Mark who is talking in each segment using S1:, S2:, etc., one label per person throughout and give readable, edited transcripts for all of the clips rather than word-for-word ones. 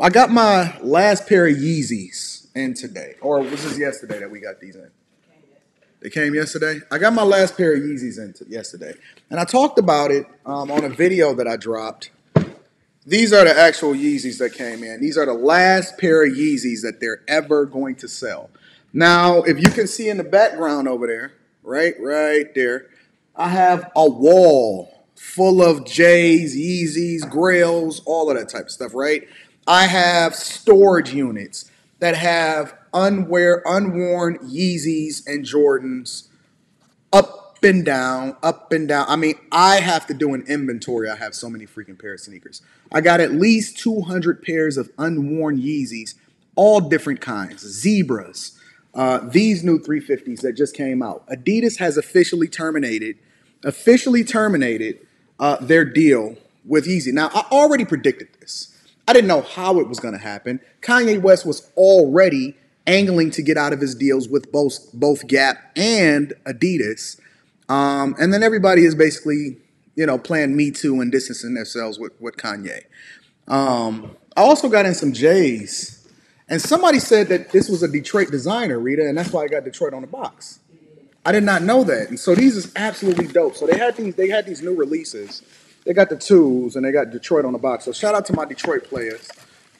S1: I got my last pair of Yeezys in today. Or was this yesterday that we got these in? They came yesterday? I got my last pair of Yeezys in yesterday. And I talked about it on a video that I dropped. These are the actual Yeezys that came in. These are the last pair of Yeezys that they're ever going to sell. Now, if you can see in the background over there, right there, I have a wall full of J's, Yeezys, Grails, all of that type of stuff, right? I have storage units that have unworn Yeezys and Jordans up and down. I mean, I have to do an inventory. I have so many freaking pairs of sneakers. I got at least 200 pairs of unworn Yeezys, all different kinds, zebras, these new 350s that just came out. Adidas has officially terminated their deal with Yeezy. Now, I already predicted this. I didn't know how it was going to happen. Kanye West was already angling to get out of his deals with both Gap and Adidas. And then everybody is basically, playing Me Too and distancing themselves with Kanye. I also got in some J's. And somebody said that this was a Detroit designer, Rita, and that's why I got Detroit on the box. I did not know that. And so these is absolutely dope. So they had these new releases. They got the twos, and they got Detroit on the box. So shout out to my Detroit players.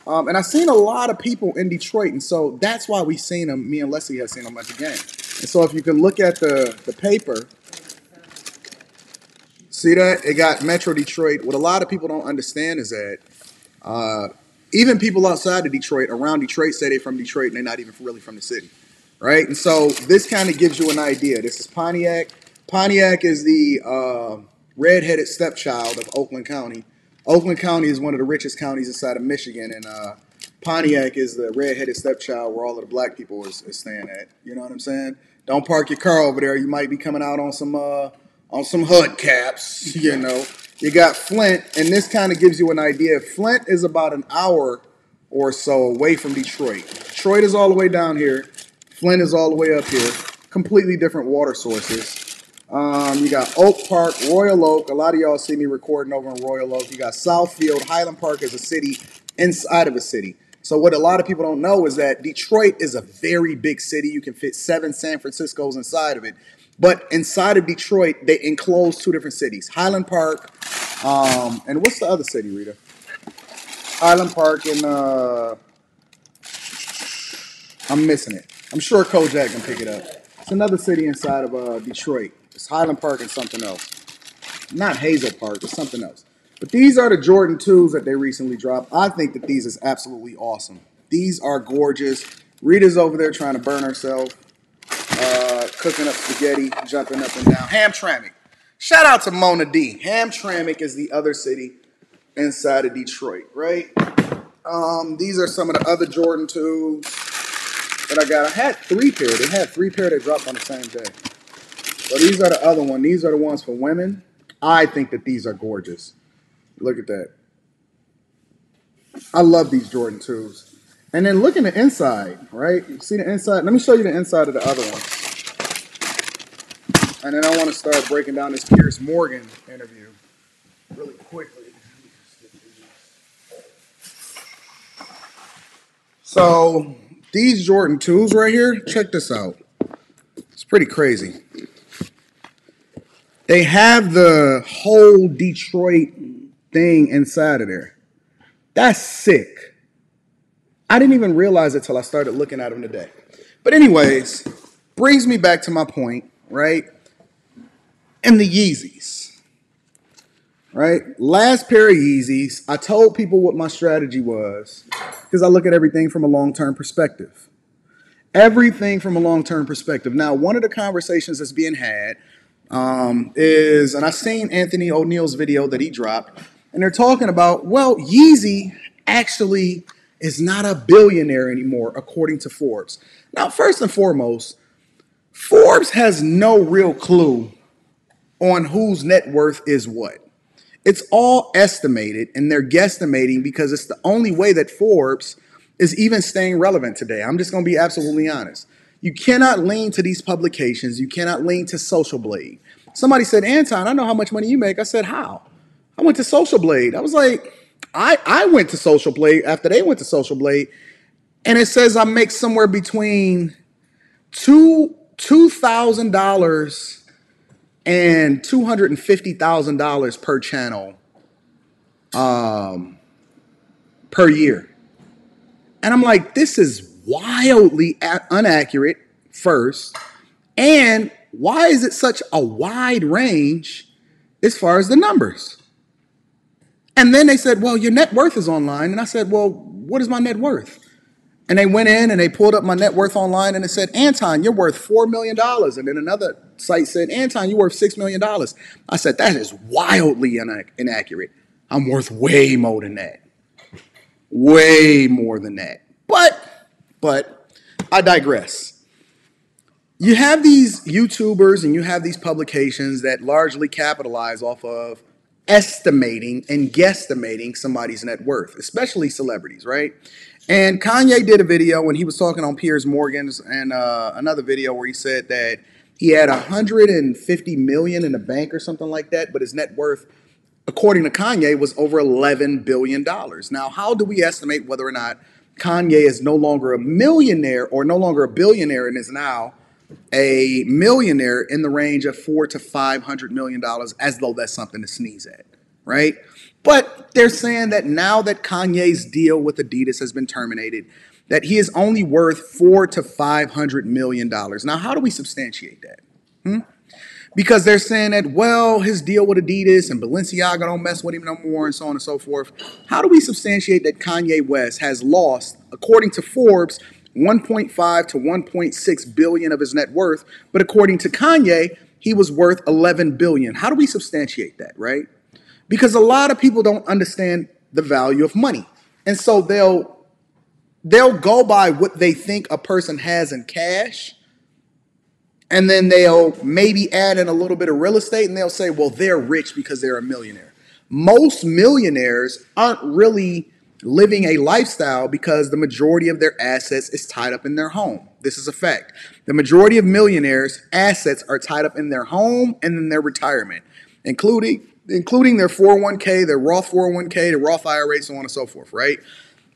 S1: And I've seen a lot of people in Detroit, and so that's why we seen them. Me and Leslie have seen them at the game. And so if you can look at the paper, see that? It got Metro Detroit. What a lot of people don't understand is that even people outside of Detroit, around Detroit, say they're from Detroit, and they're not even really from the city, right? And so this kind of gives you an idea. This is Pontiac. Pontiac is the redheaded stepchild of Oakland County. Oakland County is one of the richest counties inside of Michigan, and Pontiac is the redheaded stepchild where all of the black people is staying at. You know what I'm saying? Don't park your car over there. You might be coming out on some hood caps. You got Flint, and this kind of gives you an idea. Flint is about an hour or so away from Detroit. Detroit is all the way down here. Flint is all the way up here. Completely different water sources. You got Oak Park, Royal Oak. A lot of y'all see me recording over in Royal Oak. You got Southfield. Highland Park is a city inside of a city. So what a lot of people don't know is that Detroit is a very big city. You can fit 7 San Franciscos inside of it. But inside of Detroit, they enclose 2 different cities. Highland Park, and what's the other city, Rita? Highland Park and, I'm missing it. I'm sure Kojak can pick it up. It's another city inside of Detroit. It's Highland Park and something else. Not Hazel Park, it's something else. But these are the Jordan 2s that they recently dropped. I think that these is absolutely awesome. These are gorgeous. Rita's over there trying to burn herself, cooking up spaghetti, jumping up and down. Hamtramck. Shout out to Mona D. Hamtramck is the other city inside of Detroit, right? These are some of the other Jordan 2s that I got. I had 3 pair. They had 3 pair that dropped on the same day. So these are the other one. These are the ones for women. I think that these are gorgeous. Look at that. I love these Jordan 2s. And then look in the inside, right? You see the inside? Let me show you the inside of the other ones. And then I want to start breaking down this Piers Morgan interview really quickly. So these Jordan 2s right here, check this out. It's pretty crazy. They have the whole Detroit thing inside of there. That's sick. I didn't even realize it till I started looking at them today. But anyways, brings me back to my point, right? And the Yeezys, right? Last pair of Yeezys, I told people what my strategy was because I look at everything from a long-term perspective. Everything from a long-term perspective. Now, one of the conversations that's being had is, and I've seen Anthony O'Neill's video that he dropped, and they're talking about, well, Yeezy actually is not a billionaire anymore, according to Forbes. Now, first and foremost, Forbes has no real clue on whose net worth is what. It's all estimated, and they're guesstimating because it's the only way that Forbes is even staying relevant today. I'm just going to be absolutely honest. You cannot lean to these publications. You cannot lean to Social Blade. Somebody said, Anton, I know how much money you make. I said, how? I went to Social Blade. I was like, I went to Social Blade after they went to Social Blade, and it says I make somewhere between $2,000 and $250,000 per channel per year. And I'm like, this is wildly inaccurate, first. And why is it such a wide range as far as the numbers? And then they said, well, your net worth is online. And I said, well, what is my net worth? And they went in and they pulled up my net worth online and it said, Anton, you're worth $4 million. And then another site said, Anton, you're worth $6 million. I said, that is wildly inaccurate. I'm worth way more than that. Way more than that. But I digress. You have these YouTubers and you have these publications that largely capitalize off of estimating and guesstimating somebody's net worth, especially celebrities, right? And Kanye did a video when he was talking on Piers Morgan's and another video where he said that he had 150 million in the bank or something like that, but his net worth, according to Kanye, was over $11 billion. Now, how do we estimate whether or not Kanye is no longer a millionaire or no longer a billionaire and is now a millionaire in the range of $400 to $500 million, as though that's something to sneeze at, right? But they're saying that now that Kanye's deal with Adidas has been terminated, that he is only worth $400 to $500 million. Now, how do we substantiate that? Because they're saying that, well, his deal with Adidas and Balenciaga don't mess with him no more and so on and so forth. How do we substantiate that Kanye West has lost, according to Forbes, 1.5 to 1.6 billion of his net worth, but according to Kanye, he was worth 11 billion. How do we substantiate that, right? Because a lot of people don't understand the value of money. And so they'll go by what they think a person has in cash, and then they'll maybe add in a little bit of real estate, and they'll say, well, they're rich because they're a millionaire. Most millionaires aren't really living a lifestyle because the majority of their assets is tied up in their home. This is a fact. The majority of millionaires' assets are tied up in their home and in their retirement, including their 401k, their Roth 401k, their Roth IRA, so on and so forth, right?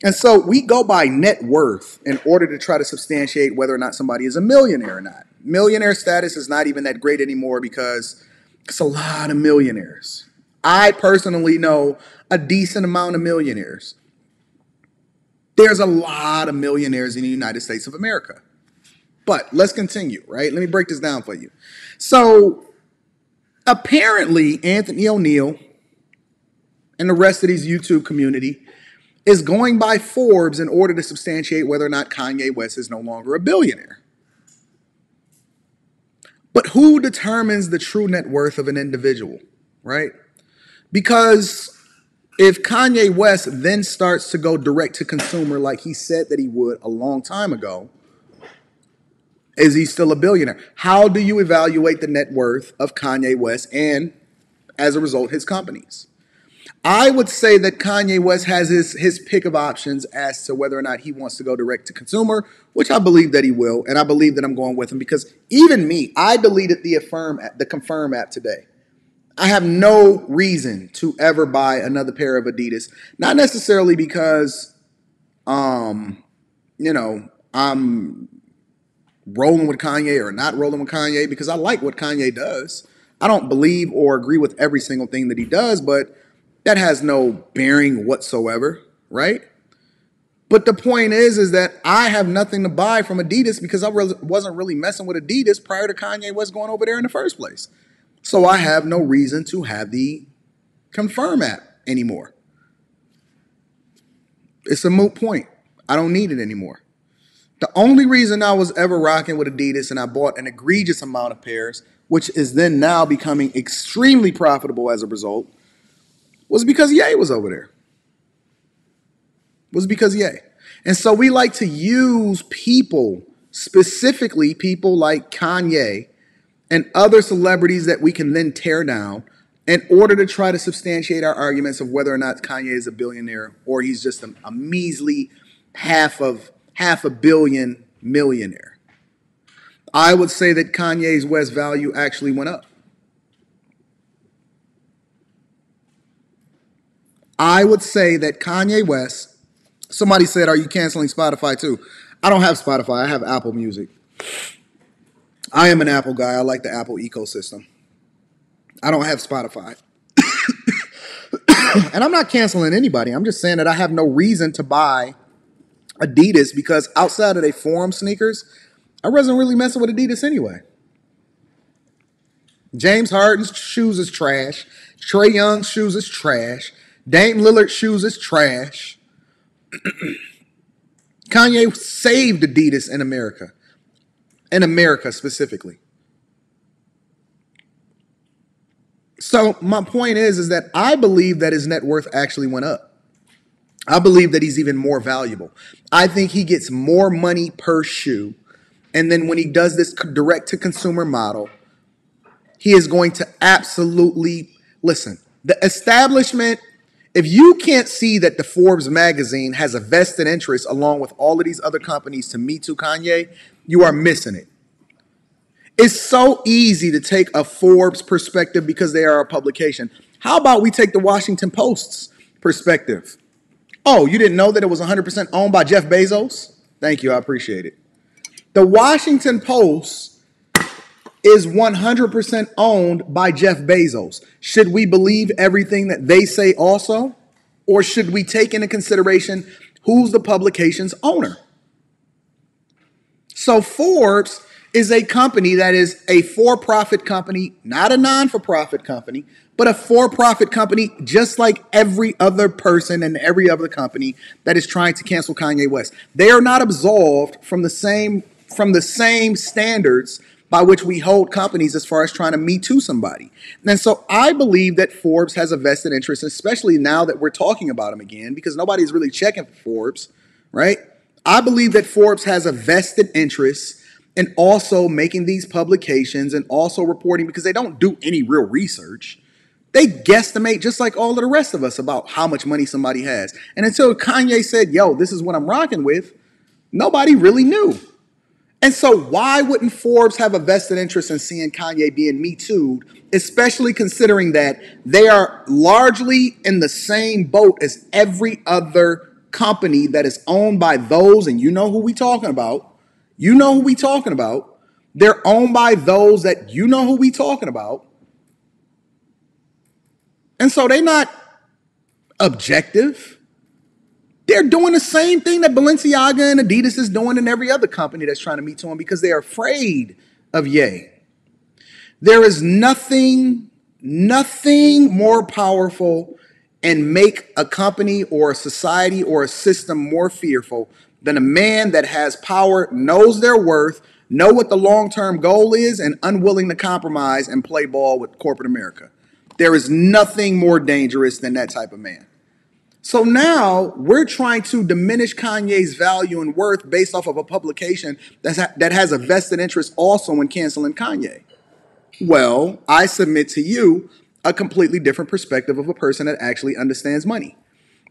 S1: And so we go by net worth in order to try to substantiate whether or not somebody is a millionaire or not. Millionaire status is not even that great anymore because it's a lot of millionaires. I personally know a decent amount of millionaires. There's a lot of millionaires in the United States of America. But let's continue, right? Let me break this down for you. So apparently Anthony O'Neill and the rest of these YouTube community is going by Forbes in order to substantiate whether or not Kanye West is no longer a billionaire. But who determines the true net worth of an individual, right? Because if Kanye West then starts to go direct to consumer like he said that he would a long time ago, is he still a billionaire? How do you evaluate the net worth of Kanye West and, as a result, his companies? I would say that Kanye West has his pick of options as to whether or not he wants to go direct to consumer, which I believe that he will, and I believe that I'm going with him because even me, I deleted the Confirm app today. I have no reason to ever buy another pair of Adidas. Not necessarily because, I'm rolling with Kanye or not rolling with Kanye, because I like what Kanye does. I don't believe or agree with every single thing that he does, but that has no bearing whatsoever, right? But the point is that I have nothing to buy from Adidas because I wasn't really messing with Adidas prior to Kanye West going over there in the first place. So I have no reason to have the Confirm app anymore. It's a moot point. I don't need it anymore. The only reason I was ever rocking with Adidas and I bought an egregious amount of pairs, which is then now becoming extremely profitable as a result, was because Ye was over there. Was because Ye. And so we like to use people, specifically people like Kanye and other celebrities that we can then tear down in order to try to substantiate our arguments of whether or not Kanye is a billionaire or he's just a measly half a billion millionaire. I would say that Kanye's West value actually went up. I would say that Kanye West, somebody said, are you canceling Spotify too? I don't have Spotify. I have Apple Music. I am an Apple guy. I like the Apple ecosystem. I don't have Spotify. And I'm not canceling anybody. I'm just saying that I have no reason to buy Adidas because outside of their Forum sneakers, I wasn't really messing with Adidas anyway. James Harden's shoes is trash. Trae Young's shoes is trash. Dame Lillard's shoes is trash. Kanye saved Adidas in America. In America specifically. So my point is that I believe that his net worth actually went up. I believe that he's even more valuable. I think he gets more money per shoe. And then when he does this direct-to-consumer model, he is going to absolutely, listen, the establishment, if you can't see that the Forbes magazine has a vested interest along with all of these other companies to Me Too Kanye, you are missing it. It's so easy to take a Forbes perspective because they are a publication. How about we take the Washington Post's perspective? Oh, you didn't know that it was 100% owned by Jeff Bezos? Thank you, I appreciate it. The Washington Post is 100% owned by Jeff Bezos. Should we believe everything that they say also? Or should we take into consideration who's the publication's owner? So Forbes is a company that is a for-profit company, not a non-for-profit company, but a for-profit company just like every other person and every other company that is trying to cancel Kanye West. They are not absolved from the same standards by which we hold companies as far as trying to Me Too somebody. And so I believe that Forbes has a vested interest, especially now that we're talking about him again, because nobody's really checking for Forbes, right? I believe that Forbes has a vested interest and also making these publications and also reporting because they don't do any real research. They guesstimate just like all of the rest of us about how much money somebody has. And until Kanye said, yo, this is what I'm rocking with, nobody really knew. And so why wouldn't Forbes have a vested interest in seeing Kanye being Me Too'd, especially considering that they are largely in the same boat as every other company that is owned by those, and you know who we talking about. You know who we talking about. They're owned by those that you know who we talking about. And so they're not objective. They're doing the same thing that Balenciaga and Adidas is doing and every other company that's trying to meet to them because they're afraid of Ye. There is nothing more powerful and make a company or a society or a system more fearful than a man that has power, knows their worth, know what the long-term goal is, and unwilling to compromise and play ball with corporate America. There is nothing more dangerous than that type of man. So now we're trying to diminish Kanye's value and worth based off of a publication that has a vested interest also in canceling Kanye. Well, I submit to you a completely different perspective of a person that actually understands money.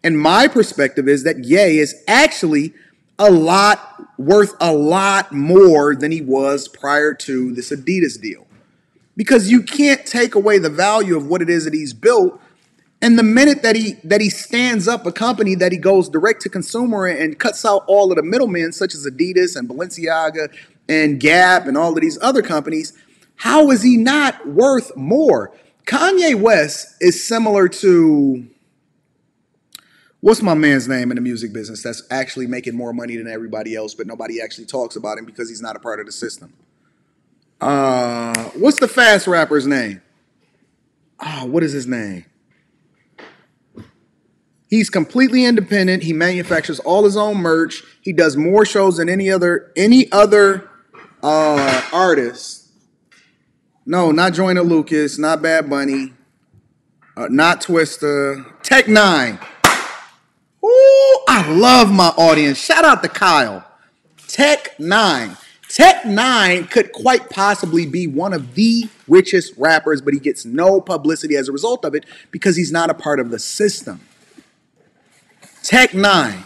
S1: And my perspective is that Ye is actually worth a lot more than he was prior to this Adidas deal. Because you can't take away the value of what it is that he's built. And the minute that he stands up a company that he goes direct to consumer and cuts out all of the middlemen, such as Adidas and Balenciaga and Gap and all of these other companies, how is he not worth more? Kanye West is similar to, what's my man's name in the music business that's actually making more money than everybody else, but nobody actually talks about him because he's not a part of the system? What's the fast rapper's name? What is his name? He's completely independent. He manufactures all his own merch. He does more shows than any other artist. No, not Joyner Lucas, not Bad Bunny, not Twista. Tech Nine. Ooh, I love my audience. Shout out to Kyle. Tech Nine. Tech Nine could quite possibly be one of the richest rappers, but he gets no publicity as a result of it because he's not a part of the system. Tech Nine.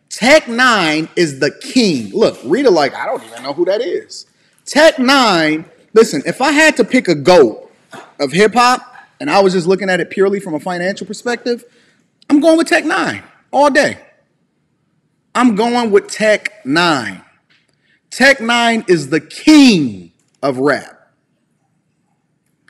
S1: Tech Nine is the king. Look, Rita like, I don't even know who that is. Tech Nine, listen, if I had to pick a GOAT of hip hop and I was just looking at it purely from a financial perspective, I'm going with Tech 9 all day. I'm going with Tech 9. Tech 9 is the king of rap.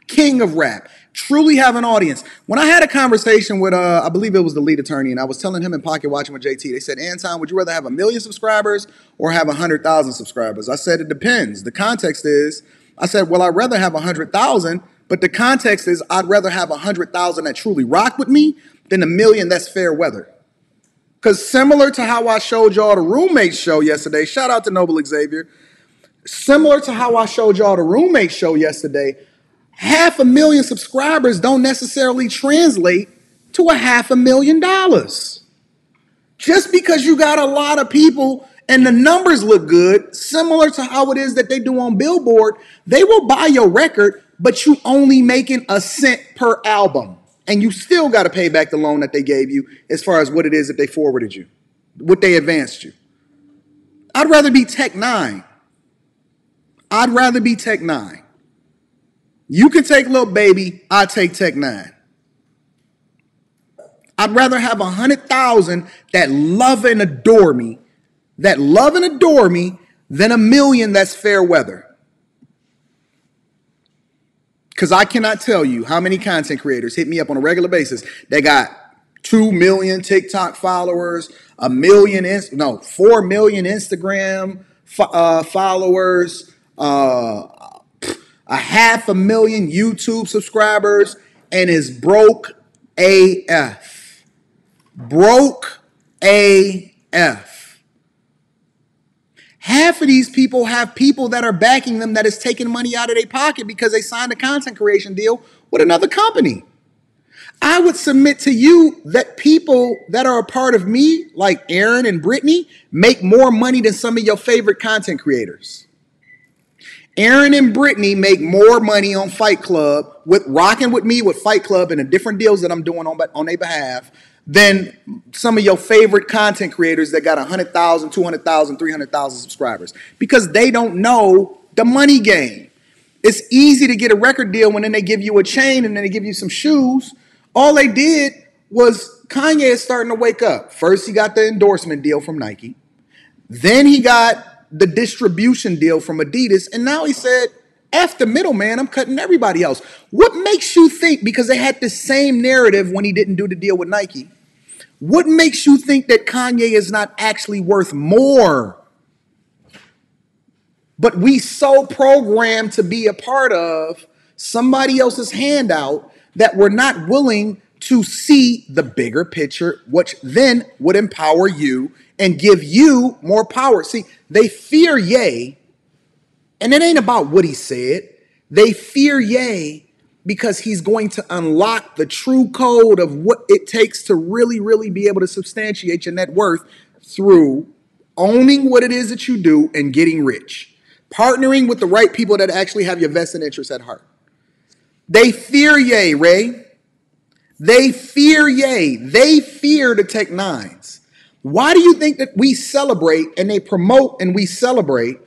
S1: King of rap. Truly have an audience. When I had a conversation with, I believe it was the lead attorney, and I was telling him in Pocket Watching with JT, they said, Anton, would you rather have 1 million subscribers or have 100,000 subscribers? I said, it depends. The context is, I said, well, I'd rather have 100,000, but the context is I'd rather have 100,000 that truly rock with me than 1 million that's fair weather. Because similar to how I showed y'all the Roommate show yesterday, shout out to Noble Xavier, similar to how I showed y'all the Roommate show yesterday, 500,000 subscribers don't necessarily translate to $500,000. Just because you got a lot of people and the numbers look good, similar to how it is that they do on Billboard, they will buy your record, but you only making a cent per album. And you still got to pay back the loan that they gave you as far as what it is that they forwarded you, what they advanced you. I'd rather be Tech 9. I'd rather be Tech 9. You can take Lil Baby, I take Tech 9. I'd rather have 100,000 that love and adore me, than 1 million that's fair weather. Because I cannot tell you how many content creators hit me up on a regular basis. They got 2 million TikTok followers, 4 million Instagram followers, 500,000 YouTube subscribers, and is broke AF. Broke AF. Half of these people have people that are backing them that is taking money out of their pocket because they signed a content creation deal with another company. I would submit to you that people that are a part of me, like Aaron and Brittany, make more money than some of your favorite content creators. Aaron and Brittany make more money on Fight Club with rocking with me with Fight Club and the different deals that I'm doing on their behalf than some of your favorite content creators that got 100,000, 200,000, 300,000 subscribers because they don't know the money game. It's easy to get a record deal when then they give you a chain and then they give you some shoes. All they did was Kanye is starting to wake up. First, he got the endorsement deal from Nike. Then he got the distribution deal from Adidas. And now he said, F the middleman, I'm cutting everybody else. What makes you think, because they had the same narrative when he didn't do the deal with Nike, what makes you think that Kanye is not actually worth more? But we so programmed to be a part of somebody else's handout that we're not willing to see the bigger picture, which then would empower you and give you more power. See, they fear Ye, and it ain't about what he said. They fear Ye because he's going to unlock the true code of what it takes to really, really be able to substantiate your net worth through owning what it is that you do and getting rich. Partnering with the right people that actually have your vested interests at heart. They fear Ye, Ray. They fear Ye. They fear the Tech 9s. Why do you think that we celebrate and they promote and we celebrate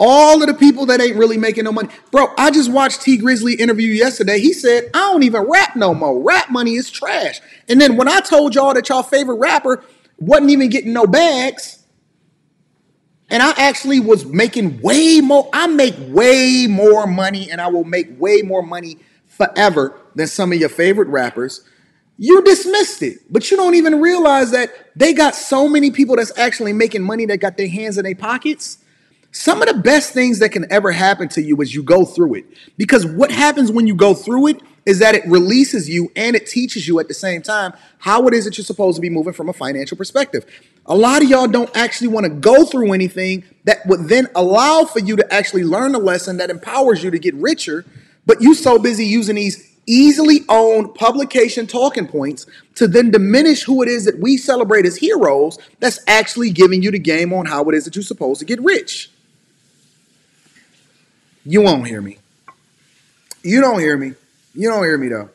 S1: all of the people that ain't really making no money? Bro, I just watched T Grizzly interview yesterday. He said, I don't even rap no more. Rap money is trash. And then when I told y'all that y'all favorite rapper wasn't even getting no bags, and I actually was making way more, I make way more money and I will make way more money forever than some of your favorite rappers, you dismissed it. But you don't even realize that they got so many people that's actually making money that got their hands in their pockets. Some of the best things that can ever happen to you is you go through it. Because what happens when you go through it is that it releases you and it teaches you at the same time how it is that you're supposed to be moving from a financial perspective. A lot of y'all don't actually want to go through anything that would then allow for you to actually learn a lesson that empowers you to get richer, but you so busy using these easily owned publication talking points to then diminish who it is that we celebrate as heroes that's actually giving you the game on how it is that you're supposed to get rich. You won't hear me. You don't hear me. You don't hear me though.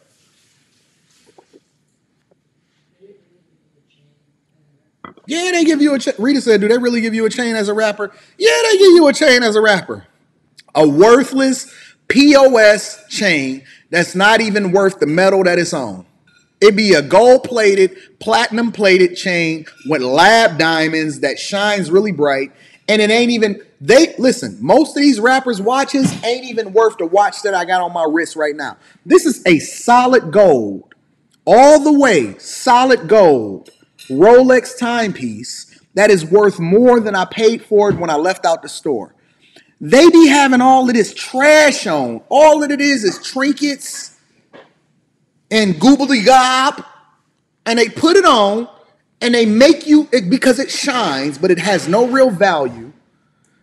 S1: Yeah, they give you a chain. Rita said, do they really give you a chain as a rapper? Yeah, they give you a chain as a rapper. A worthless POS chain that's not even worth the metal that it's on. It'd be a gold-plated, platinum-plated chain with lab diamonds that shines really bright. And it ain't even, listen, most of these rappers' watches ain't even worth the watch that I got on my wrist right now. This is a solid gold, all the way, solid gold Rolex timepiece that is worth more than I paid for it when I left out the store. They be having all of this trash on. All that it is trinkets and goobly gob, and they put it on, and they make you, because it shines, but it has no real value.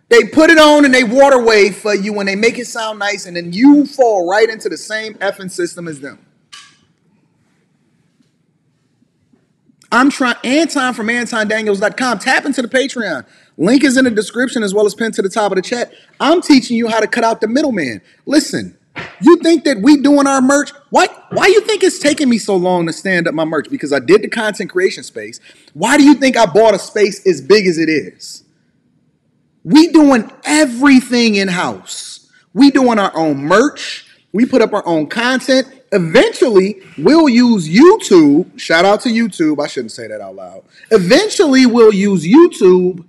S1: They put it on and they water wave for you and they make it sound nice, and then you fall right into the same effing system as them. I'm trying, Anton from AntonDaniels.com. Tap into the Patreon. Link is in the description as well as pinned to the top of the chat. I'm teaching you how to cut out the middleman. Listen, you think that we doing our merch? Why you think it's taking me so long to stand up my merch? Because I did the content creation space. Why do you think I bought a space as big as it is? We doing everything in-house. We doing our own merch. We put up our own content. Eventually, we'll use YouTube. Shout out to YouTube. I shouldn't say that out loud. Eventually, we'll use YouTube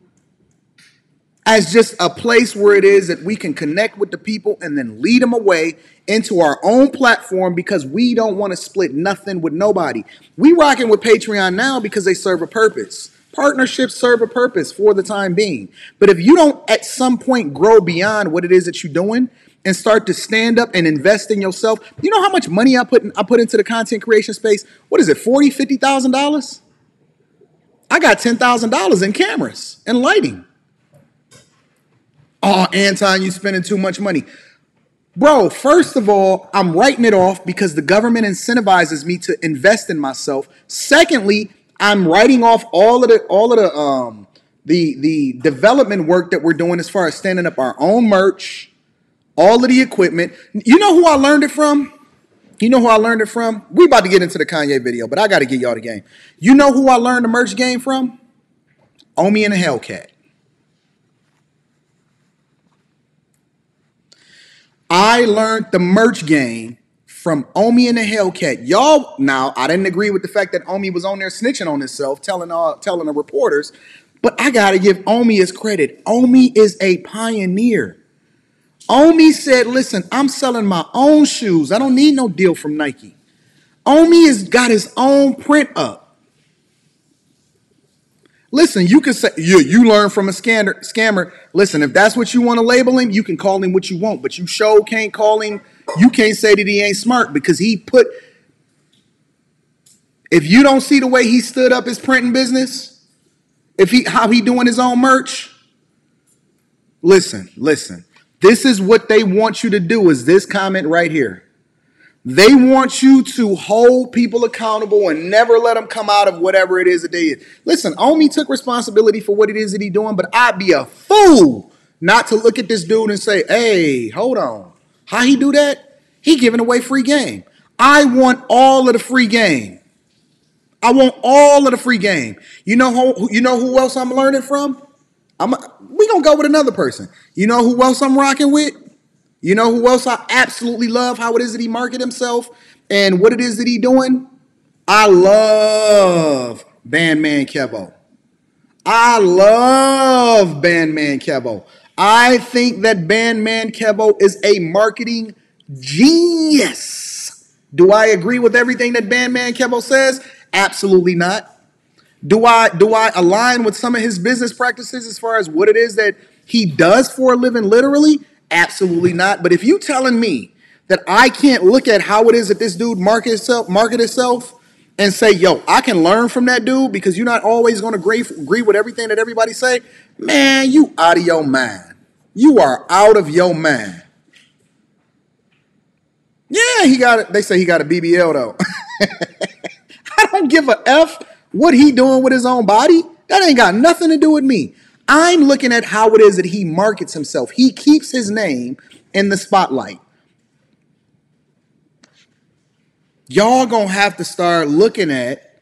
S1: as just a place where it is that we can connect with the people and then lead them away into our own platform, because we don't want to split nothing with nobody. We rocking with Patreon now because they serve a purpose. Partnerships serve a purpose for the time being. But if you don't at some point grow beyond what it is that you're doing and start to stand up and invest in yourself, you know how much money I put into the content creation space? What is it, $40,000, $50,000? I got $10,000 in cameras and lighting. Oh, Anton, you spending too much money. Bro, first of all, I'm writing it off because the government incentivizes me to invest in myself. Secondly, I'm writing off all of the development work that we're doing as far as standing up our own merch, all of the equipment. You know who I learned it from? You know who I learned it from? We about to get into the Kanye video, but I got to get y'all the game. You know who I learned the merch game from? Omi and the Hellcat. I learned the merch game from Omi and the Hellcat. Y'all, now, I didn't agree with the fact that Omi was on there snitching on himself, telling the reporters, but I got to give Omi his credit. Omi is a pioneer. Omi said, listen, I'm selling my own shoes. I don't need no deal from Nike. Omi has got his own print up. Listen, you can say, you learn from a scammer. Listen, if that's what you want to label him, you can call him what you want, but you sure can't call him. You can't say that he ain't smart, because if you don't see the way he stood up his printing business, how he doing his own merch, listen. This is what they want you to do, is this comment right here. They want you to hold people accountable and never let them come out of whatever it is that they did. Listen, Omi took responsibility for what it is that he's doing, but I'd be a fool not to look at this dude and say, hey, hold on. How he do that? He giving away free game. I want all of the free game. I want all of the free game. You know who else I'm learning from? We gonna go with another person. You know who else I'm rocking with? You know who else I absolutely love how it is that he market himself and what it is that he doing? I love Bandman Kevo. I love Bandman Kevo. I think that Bandman Kevo is a marketing genius. Do I agree with everything that Bandman Kevo says? Absolutely not. Do I align with some of his business practices as far as what it is that he does for a living literally? Absolutely not. But if you telling me that I can't look at how it is that this dude market itself and say, yo, I can learn from that dude because you're not always going to agree with everything that everybody say, man, you out of your mind. You are out of your mind. Yeah, they say he got a BBL though. I don't give a F what he doing with his own body. That ain't got nothing to do with me. I'm looking at how it is that he markets himself. He keeps his name in the spotlight. Y'all gonna have to start looking at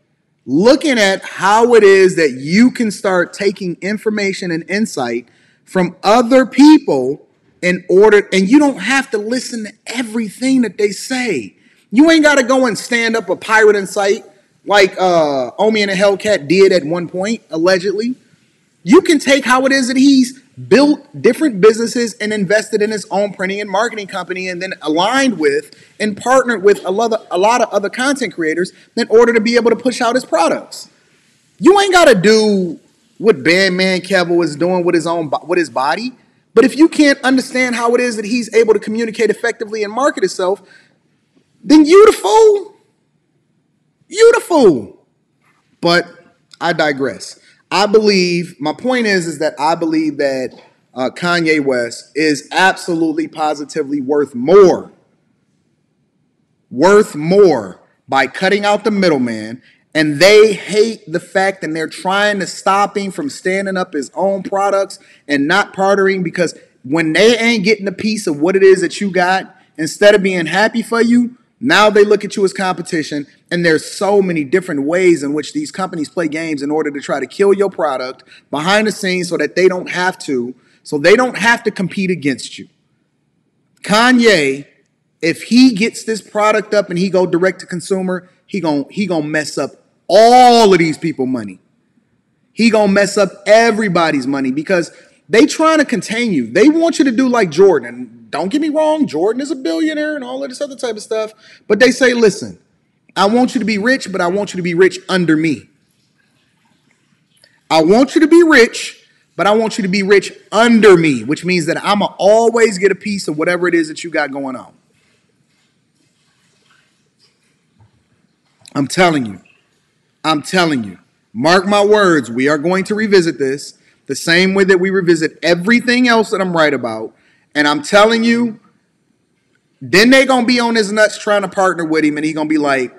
S1: how it is that you can start taking information and insight from other people and you don't have to listen to everything that they say. You ain't got to go and stand up a pirating site like Omi and the Hellcat did at one point, allegedly. You can take how it is that he's built different businesses and invested in his own printing and marketing company and then aligned with and partnered with a lot of other content creators in order to be able to push out his products. You ain't got to do what Bandman Kevo is doing with his body. But if you can't understand how it is that he's able to communicate effectively and market himself, then you the fool. You the fool. But I digress. My point is that I believe that Kanye West is absolutely positively worth more by cutting out the middleman. And they hate the fact that they're trying to stop him from standing up his own products and not partnering, because when they ain't getting a piece of what it is that you got, instead of being happy for you, now they look at you as competition. And there's so many different ways in which these companies play games in order to try to kill your product behind the scenes so that they don't have to compete against you. Kanye, if he gets this product up and he go direct to consumer, he gonna mess up all of these people money. He gonna mess up everybody's money because they trying to contain you. They want you to do like Jordan. And don't get me wrong, Jordan is a billionaire and all of this other type of stuff. But they say, listen, I want you to be rich, but I want you to be rich under me. I want you to be rich, but I want you to be rich under me, which means that I'm going to always get a piece of whatever it is that you got going on. I'm telling you. Mark my words, we are going to revisit this the same way that we revisit everything else that I'm right about. And I'm telling you, then they going to be on his nuts trying to partner with him, and he going to be like,